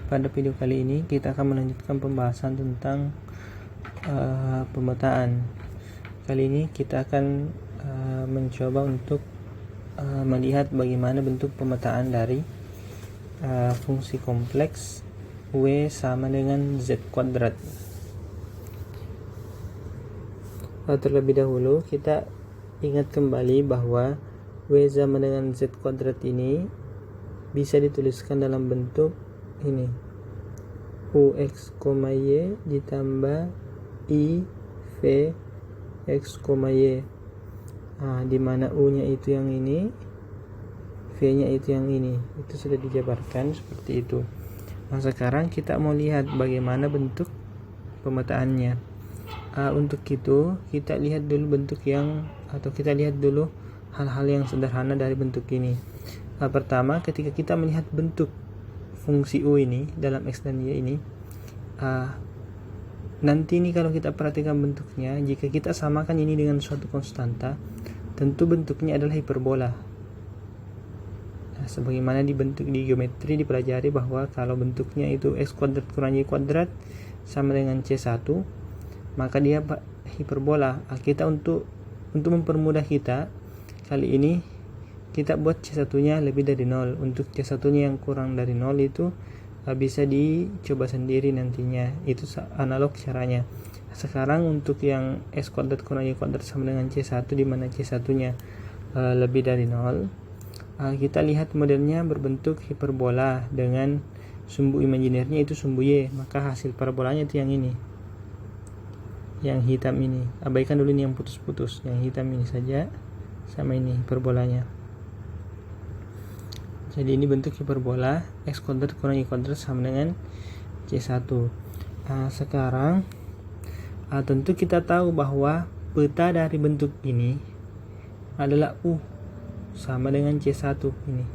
Pada video kali ini kita akan melanjutkan pembahasan tentang pemetaan. Kali ini kita akan mencoba untuk melihat bagaimana bentuk pemetaan dari fungsi kompleks W sama dengan Z kuadrat. Terlebih dahulu kita ingat kembali bahwa W sama dengan Z kuadrat ini bisa dituliskan dalam bentuk ini, ux, y ditambah i v x, y. Di mana u-nya itu yang ini, v-nya itu yang ini. Itu sudah dijabarkan seperti itu. Sekarang kita mau lihat bagaimana bentuk pemetaannya. Untuk itu kita lihat dulu kita lihat dulu hal-hal yang sederhana dari bentuk ini. Pertama, ketika kita melihat bentuk fungsi u ini dalam x dan y ini, nanti ini kalau kita perhatikan bentuknya, jika kita samakan ini dengan suatu konstanta, tentu bentuknya adalah hiperbola. Sebagaimana dibentuk di geometri dipelajari bahwa kalau bentuknya itu x kuadrat kurang y kuadrat sama dengan c1, maka dia hiperbola. Kita untuk mempermudah kita, kali ini kita buat C1-nya lebih dari 0. Untuk C1-nya yang kurang dari 0 itu bisa dicoba sendiri nantinya. Itu analog caranya. Sekarang untuk yang x kuadrat kurang y kuadrat sama dengan C1, di mana C1-nya lebih dari 0, kita lihat modelnya berbentuk hiperbola dengan sumbu imajinernya itu sumbu y. Maka hasil parabolanya itu yang ini, yang hitam ini. Abaikan dulu ini yang putus-putus, yang hitam ini saja, sama ini hiperbolanya. Jadi ini bentuk hiperbola, x kuadrat kurang y kuadrat sama dengan C1. Sekarang tentu kita tahu bahwa peta dari bentuk ini adalah U sama dengan C1 ini.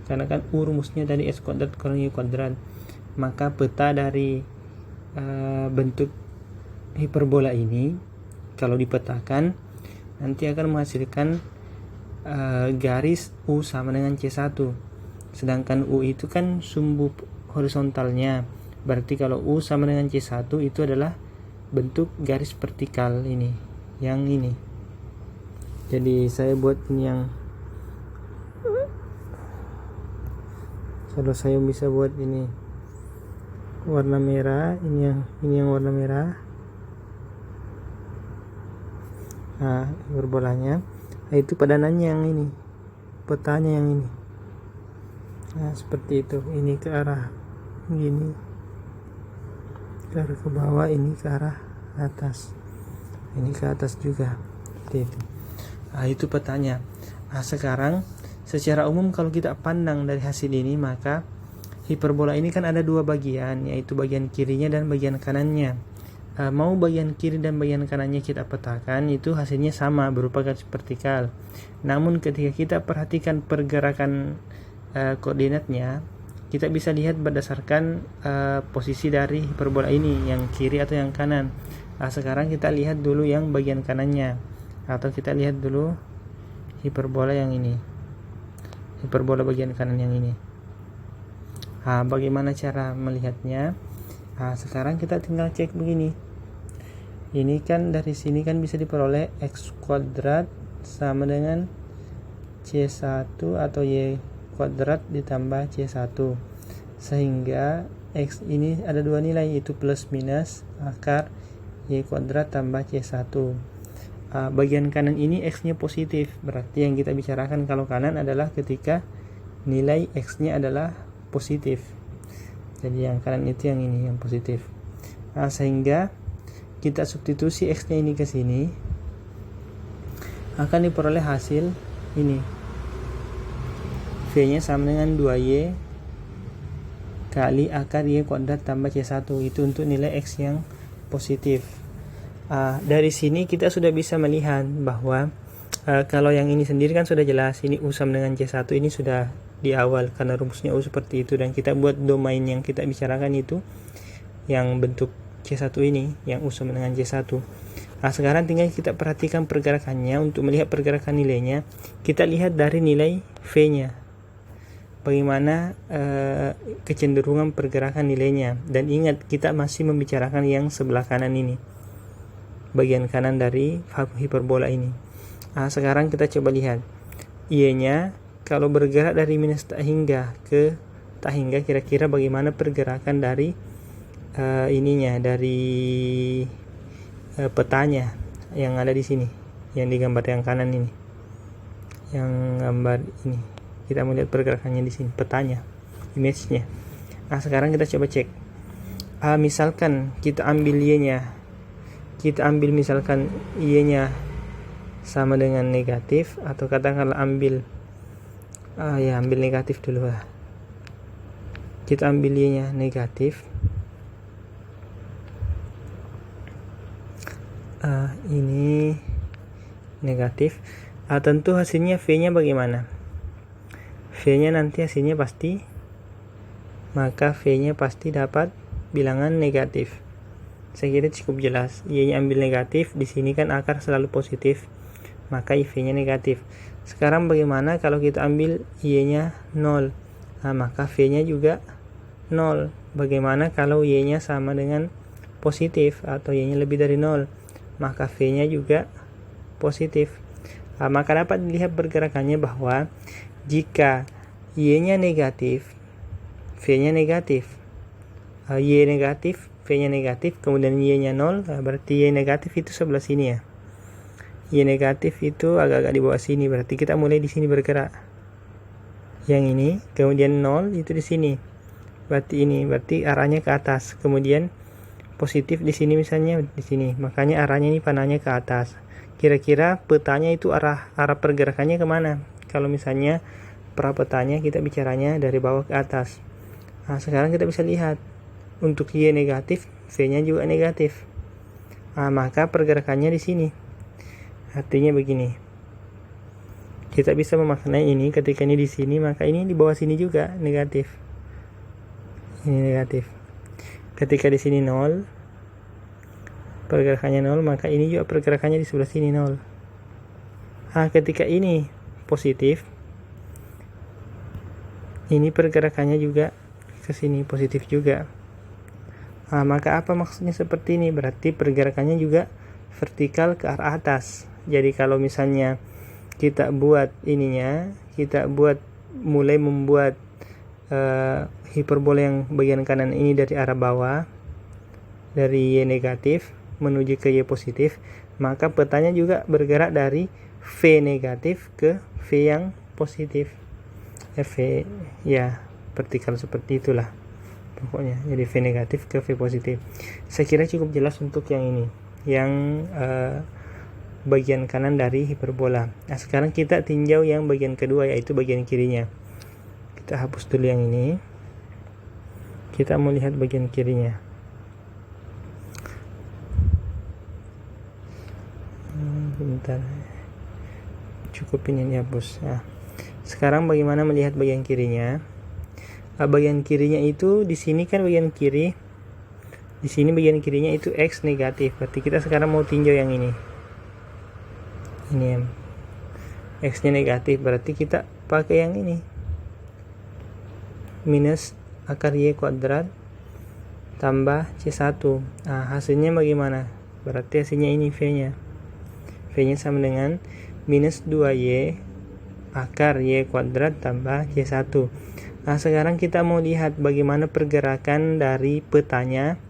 Karena kan U rumusnya dari x kuadrat kurang y kuadrat. Maka peta dari bentuk hiperbola ini kalau dipetakan nanti akan menghasilkan garis U sama dengan C1. Sedangkan U itu kan sumbu horizontalnya. Berarti kalau U sama dengan C1 itu adalah bentuk garis vertikal ini, yang ini. Jadi saya buat ini yang, kalau saya bisa buat ini warna merah, ini yang warna merah. Hiperbolanya itu padanannya yang ini, petanya yang ini. Seperti itu. Ini ke arah begini, ke arah ke bawah, ini ke arah atas, ini ke atas juga. Seperti itu. Itu petanya. Sekarang secara umum kalau kita pandang dari hasil ini, maka hiperbola ini kan ada dua bagian, yaitu bagian kirinya dan bagian kanannya. Mau bagian kiri dan bagian kanannya kita petakan, itu hasilnya sama berupa garis vertikal. Namun ketika kita perhatikan pergerakan koordinatnya, kita bisa lihat berdasarkan posisi dari hiperbola ini, yang kiri atau yang kanan. Sekarang kita lihat dulu yang bagian kanannya, atau kita lihat dulu hiperbola yang ini, hiperbola bagian kanan yang ini. Bagaimana cara melihatnya? Sekarang kita tinggal cek begini. Ini kan dari sini kan bisa diperoleh x kuadrat sama dengan C1 atau y kuadrat ditambah C1. Sehingga x ini ada dua nilai, yaitu plus minus akar y kuadrat tambah C1. Bagian kanan ini x-nya positif. Berarti yang kita bicarakan kalau kanan adalah ketika nilai x-nya adalah positif. Jadi yang kanan itu yang ini, yang positif. Sehingga kita substitusi x-nya ini ke sini, akan diperoleh hasil ini, v-nya sama dengan 2y kali akar y kuadrat tambah c1. Itu untuk nilai x yang positif. Dari sini kita sudah bisa melihat bahwa kalau yang ini sendiri kan sudah jelas, ini u sama dengan c1, ini sudah di awal karena rumusnya u seperti itu, dan kita buat domain yang kita bicarakan itu yang bentuk C1 ini, yang u sama dengan C1. Sekarang tinggal kita perhatikan pergerakannya. Untuk melihat pergerakan nilainya, kita lihat dari nilai V-nya. bagaimana kecenderungan pergerakan nilainya. Dan ingat, kita masih membicarakan yang sebelah kanan ini, bagian kanan dari hiperbola ini. Sekarang kita coba lihat Y-nya kalau bergerak dari minus tak hingga ke tak hingga, kira-kira bagaimana pergerakan dari dari petanya yang ada di sini, yang digambar yang kanan ini, yang gambar ini. Kita melihat pergerakannya di sini, petanya, image-nya. Sekarang kita coba cek. Misalkan kita ambil Y-nya, misalkan Y-nya sama dengan negatif, atau katakanlah ambil negatif dulu lah. Kita ambil Y-nya negatif. Ini negatif. Tentu hasilnya V-nya bagaimana? V-nya nanti hasilnya pasti, maka V-nya pasti dapat bilangan negatif. Saya kira cukup jelas. Y-nya ambil negatif, di sini kan akar selalu positif, maka V-nya negatif. Sekarang bagaimana kalau kita ambil Y-nya 0? Maka V-nya juga 0. Bagaimana kalau Y-nya sama dengan positif atau Y-nya lebih dari 0? Maka V-nya juga positif. Maka dapat dilihat pergerakannya bahwa jika Y-nya negatif, V-nya negatif. Y negatif, V-nya negatif, kemudian Y-nya 0, berarti Y negatif itu sebelah sini ya. Y negatif itu agak-agak di bawah sini, berarti kita mulai di sini bergerak. Yang ini, kemudian 0 itu di sini. Berarti arahnya ke atas. Kemudian positif di sini misalnya di sini. Makanya arahnya ini panahnya ke atas. Kira-kira petanya itu arah pergerakannya kemana? Kalau misalnya prapetanya kita bicaranya dari bawah ke atas. Sekarang kita bisa lihat untuk Y negatif, V-nya juga negatif. Maka pergerakannya di sini. Artinya begini. Kita bisa memaknai ini ketika ini di sini, maka ini di bawah sini juga negatif. Ini negatif. Ketika di sini 0, pergerakannya 0, maka ini juga pergerakannya di sebelah sini 0. Ketika ini positif, ini pergerakannya juga ke sini positif juga. Maka apa maksudnya seperti ini? Berarti pergerakannya juga vertikal ke arah atas. Jadi kalau misalnya kita buat ininya, mulai membuat hiperbola yang bagian kanan ini dari arah bawah, dari Y negatif menuju ke Y positif, maka petanya juga bergerak dari V negatif ke V yang positif. V ya vertikal seperti itulah pokoknya. Jadi V negatif ke V positif. Saya kira cukup jelas untuk yang ini, yang bagian kanan dari hiperbola. Sekarang kita tinjau yang bagian kedua, yaitu bagian kirinya. Kita hapus dulu yang ini. Kita mau lihat bagian kirinya. Bentar. Cukup ini dihapus. Sekarang bagaimana melihat bagian kirinya? Bagian kirinya itu di sini kan bagian kiri. Di sini bagian kirinya itu X negatif. Berarti kita sekarang mau tinjau yang ini. Ini X-nya negatif, berarti kita pakai yang ini. Minus akar Y kuadrat tambah C1. Hasilnya bagaimana? Berarti hasilnya ini V-nya. V-nya sama dengan minus 2Y akar Y kuadrat tambah C1. Sekarang kita mau lihat bagaimana pergerakan dari petanya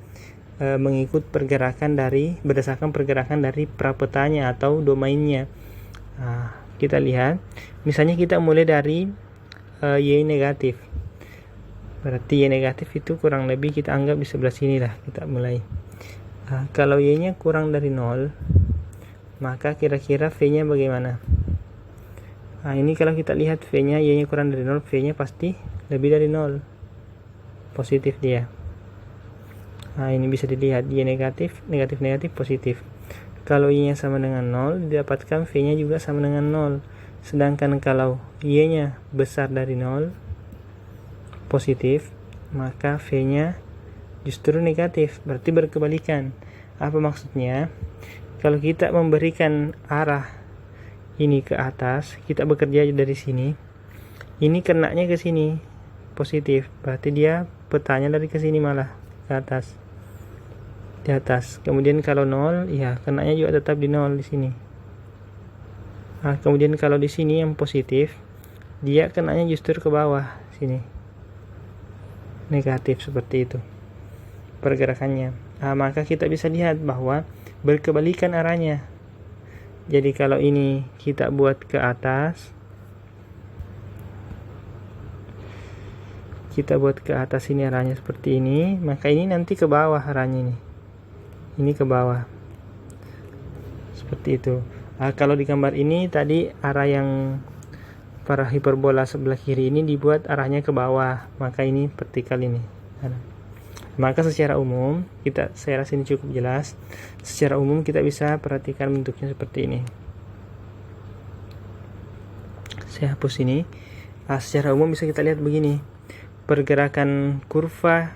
berdasarkan pergerakan dari prapetanya atau domainnya. Kita lihat, misalnya kita mulai dari Y negatif. Berarti Y negatif itu kurang lebih kita anggap di sebelah sini lah kita mulai. Kalau Y-nya kurang dari 0, maka kira-kira V-nya bagaimana? Ini kalau kita lihat V-nya, Y-nya kurang dari 0, V-nya pasti lebih dari 0. Positif dia. Ini bisa dilihat Y negatif, negatif, positif. Kalau Y-nya sama dengan 0, didapatkan V-nya juga sama dengan 0. Sedangkan kalau Y-nya besar dari 0, positif, maka V-nya justru negatif. Berarti berkebalikan. Apa maksudnya? Kalau kita memberikan arah ini ke atas, kita bekerja dari sini. Ini kenanya ke sini positif, berarti dia petanya dari ke sini malah ke atas, di atas. Kemudian kalau 0, ya kenanya juga tetap di 0 di sini. Nah, kemudian kalau di sini yang positif, dia kenanya justru ke bawah sini, negatif, seperti itu pergerakannya. Nah, maka kita bisa lihat bahwa berkebalikan arahnya. Jadi kalau ini kita buat ke atas, ini arahnya seperti ini, maka ini nanti ke bawah arahnya ini ke bawah, seperti itu. Nah, kalau di gambar ini tadi arah yang para hiperbola sebelah kiri ini dibuat arahnya ke bawah, maka ini vertikal ini. Maka secara umum saya rasa ini cukup jelas. Secara umum kita bisa perhatikan bentuknya seperti ini. Saya hapus ini. Nah, secara umum bisa kita lihat begini. Pergerakan kurva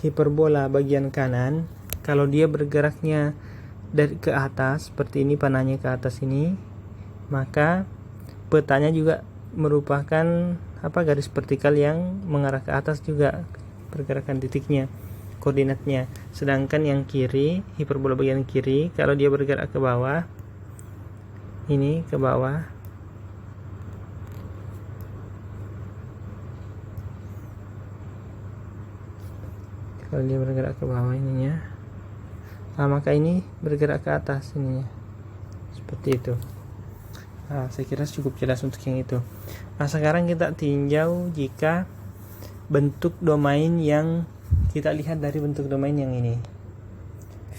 hiperbola bagian kanan, kalau dia bergeraknya dari ke atas seperti ini, panahnya ke atas ini, maka petanya juga merupakan garis vertikal yang mengarah ke atas juga pergerakan titiknya, koordinatnya. Sedangkan yang kiri, hiperbola bagian kiri, kalau dia bergerak ke bawah, ini ke bawah, kalau dia bergerak ke bawah ininya, maka ini bergerak ke atas ininya, seperti itu. Saya kira cukup jelas untuk yang itu. Sekarang kita tinjau jika bentuk domain yang kita lihat dari bentuk domain yang ini,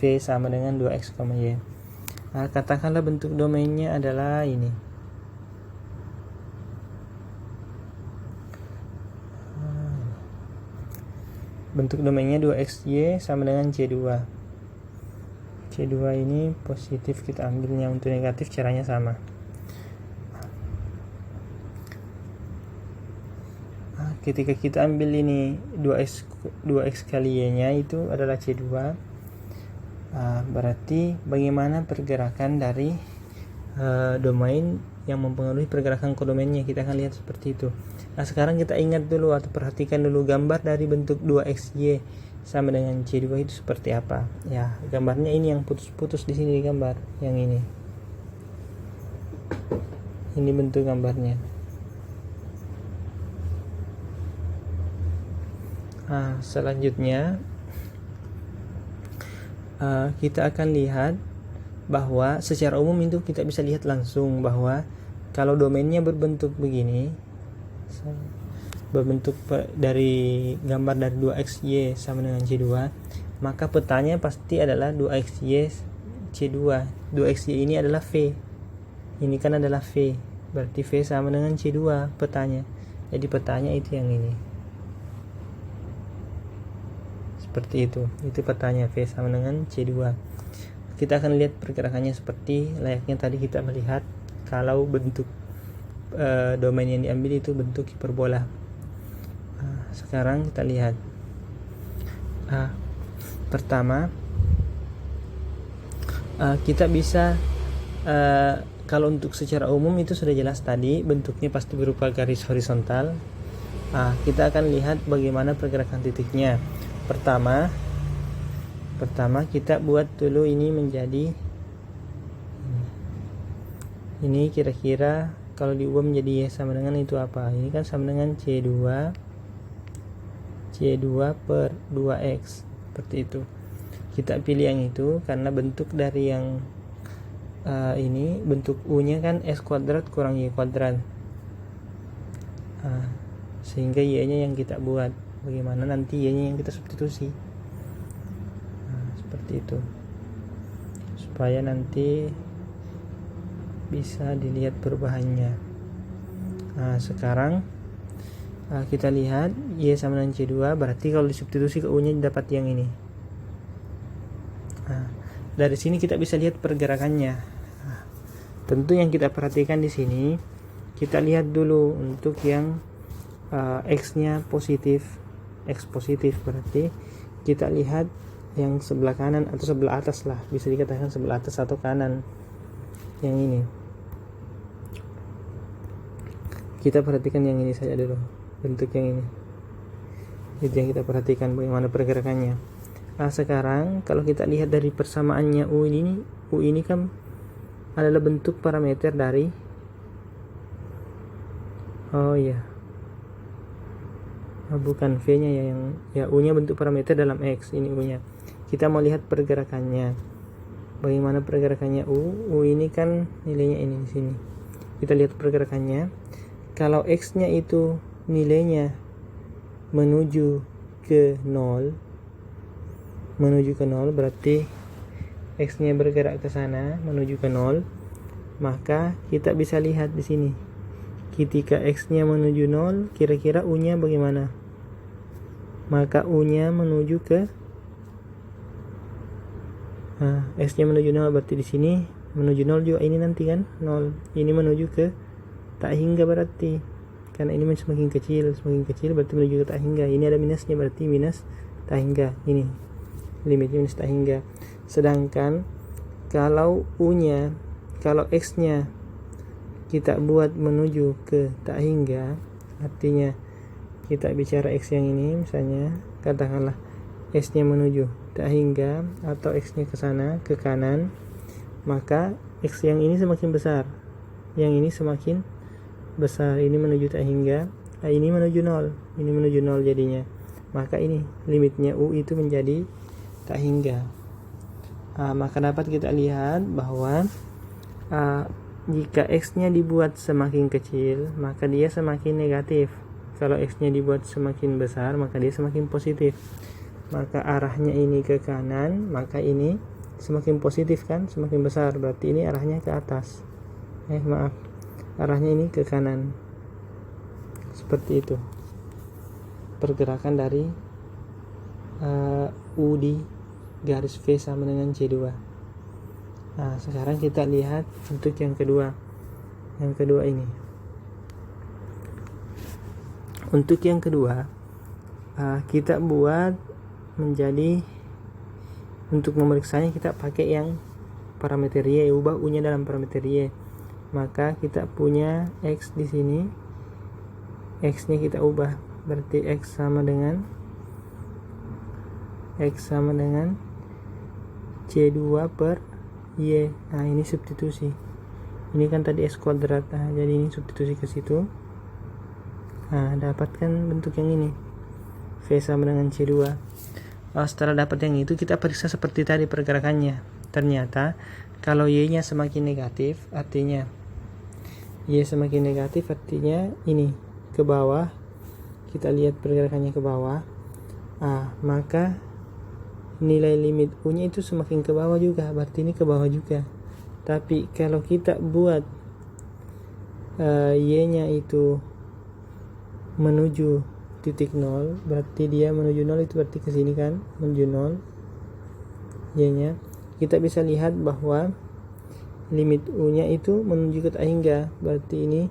V sama dengan 2x, y. Katakanlah bentuk domainnya adalah ini. Bentuk domainnya 2xy sama dengan C2. C2 ini positif, kita ambilnya untuk negatif, caranya sama. Ketika kita ambil ini 2x kali y-nya itu adalah C2, berarti bagaimana pergerakan dari domain yang mempengaruhi pergerakan kodomainnya, kita akan lihat seperti itu. Sekarang kita ingat dulu atau perhatikan dulu gambar dari bentuk 2xy sama dengan C2 itu seperti apa. Ya, gambarnya ini yang putus-putus di sini gambar yang ini. Ini bentuk gambarnya. Selanjutnya kita akan lihat bahwa secara umum itu kita bisa lihat langsung bahwa kalau domainnya berbentuk begini, berbentuk dari gambar dari 2xy sama dengan C2, maka petanya pasti adalah 2xy C2. 2xy ini adalah V, ini kan adalah V, berarti V sama dengan C2 petanya. Jadi petanya itu yang ini, seperti itu petanya, V sama dengan C2. Kita akan lihat pergerakannya seperti layaknya tadi kita melihat kalau bentuk domain yang diambil itu bentuk hiperbola. Sekarang kita lihat. Pertama, kita bisa kalau untuk secara umum itu sudah jelas tadi, bentuknya pasti berupa garis horizontal. Kita akan lihat bagaimana pergerakan titiknya. Pertama kita buat dulu ini menjadi ini, kira-kira kalau diubah menjadi y sama dengan itu apa? Ini kan sama dengan C2 per 2x, seperti itu. Kita pilih yang itu karena bentuk dari yang ini, bentuk U nya kan S kuadrat kurang Y kuadrat, sehingga Y nya yang kita buat. Bagaimana nanti Y nya yang kita substitusi, seperti itu, supaya nanti bisa dilihat perubahannya. Sekarang kita lihat Y sama dengan C2, berarti kalau disubstitusi ke U nya dapat yang ini. Dari sini kita bisa lihat pergerakannya. Tentu yang kita perhatikan di sini, kita lihat dulu untuk yang X nya positif, X positif, berarti kita lihat yang sebelah kanan atau sebelah atas lah, bisa dikatakan sebelah atas atau kanan yang ini. Kita perhatikan yang ini saja dulu, bentuk yang ini. Itu yang kita perhatikan bagaimana pergerakannya. Nah sekarang kalau kita lihat dari persamaannya U ini kan adalah bentuk parameter dari bukan V nya ya, yang ya U nya bentuk parameter dalam X, ini U nya. Kita mau lihat pergerakannya, bagaimana pergerakannya U ini kan nilainya ini di sini. Kita lihat pergerakannya. Kalau X nya itu nilainya menuju ke 0, berarti X nya bergerak ke sana menuju ke 0, maka kita bisa lihat di sini ketika X nya menuju 0 kira-kira U nya bagaimana. Maka U nya menuju ke X nya menuju 0, berarti di sini menuju 0 juga ini nanti kan 0. Ini menuju ke tak hingga berarti, karena ini semakin kecil berarti menuju ke tak hingga. Ini ada minusnya berarti minus tak hingga, ini limitnya minus tak hingga. Sedangkan kalau kalau X nya kita buat menuju ke tak hingga, artinya kita bicara X yang ini, misalnya katakanlah X nya menuju tak hingga atau X nya ke sana ke kanan, maka X yang ini semakin besar, yang ini semakin besar. Ini menuju tak hingga, ini menuju 0, jadinya. Maka ini limitnya U itu menjadi tak hingga. Maka dapat kita lihat bahwa jika X nya dibuat semakin kecil, maka dia semakin negatif. Kalau X nya dibuat semakin besar, maka dia semakin positif. Maka arahnya ini ke kanan, maka ini semakin positif kan, semakin besar, berarti ini arahnya ke atas. Arahnya ini ke kanan. Seperti itu pergerakan dari U di garis V sama dengan C2. Nah sekarang kita lihat untuk yang kedua. Yang kedua ini, untuk yang kedua kita buat menjadi, untuk memeriksanya kita pakai yang parameter Y, ubah U nya dalam parameter Y. Maka kita punya X di sini, X nya kita ubah, berarti X sama dengan C2 per Y. Nah ini substitusi, ini kan tadi X kuadrat, jadi ini substitusi ke situ. Nah dapatkan bentuk yang ini, V sama dengan C2. Setelah dapat yang itu, kita periksa seperti tadi pergerakannya. Ternyata kalau Y nya semakin negatif, artinya ini ke bawah, kita lihat pergerakannya ke bawah, maka nilai limit U nya itu semakin ke bawah juga, berarti ini ke bawah juga. Tapi kalau kita buat Y nya itu menuju titik 0, berarti dia menuju 0, itu berarti ke sini kan, menuju 0 Y nya. Kita bisa lihat bahwa limit U nya itu menuju ke tak hingga, berarti ini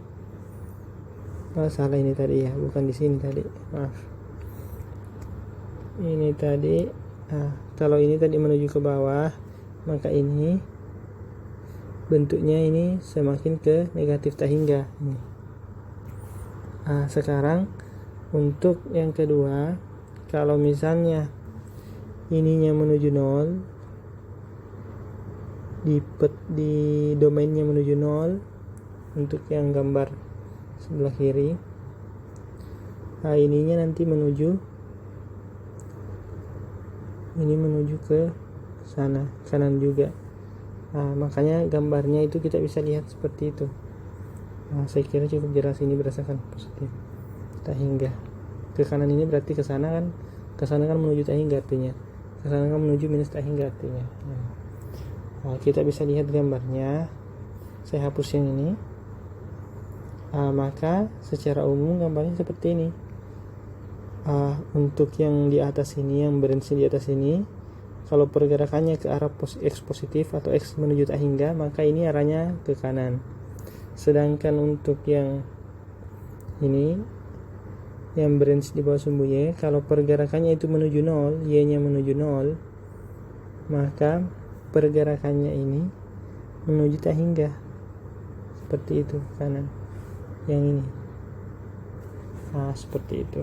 salah, ini tadi ya, bukan di sini tadi, maaf. Ini tadi kalau ini tadi menuju ke bawah, maka ini bentuknya ini semakin ke negatif tak hingga. Sekarang untuk yang kedua, kalau misalnya ininya menuju 0, di domainnya menuju 0, untuk yang gambar sebelah kiri, ininya nanti menuju ke sana, kanan juga. Makanya gambarnya itu kita bisa lihat seperti itu. Saya kira cukup jelas, ini berdasarkan positif tak hingga. Ke kanan ini berarti ke sana kan, menuju tak hingga, artinya ke sana kan menuju minus tak hingga, artinya. Kita bisa lihat gambarnya. Saya hapus yang ini. Maka secara umum gambarnya seperti ini. Untuk yang di atas ini, yang berisi di atas ini, kalau pergerakannya ke arah X positif atau X menuju tak hingga, maka ini arahnya ke kanan. Sedangkan untuk yang ini, yang berisi di bawah sumbu Y, kalau pergerakannya itu menuju 0, Y nya menuju 0, maka pergerakannya ini menuju tak hingga, seperti itu, kanan. Yang ini Nah, seperti itu.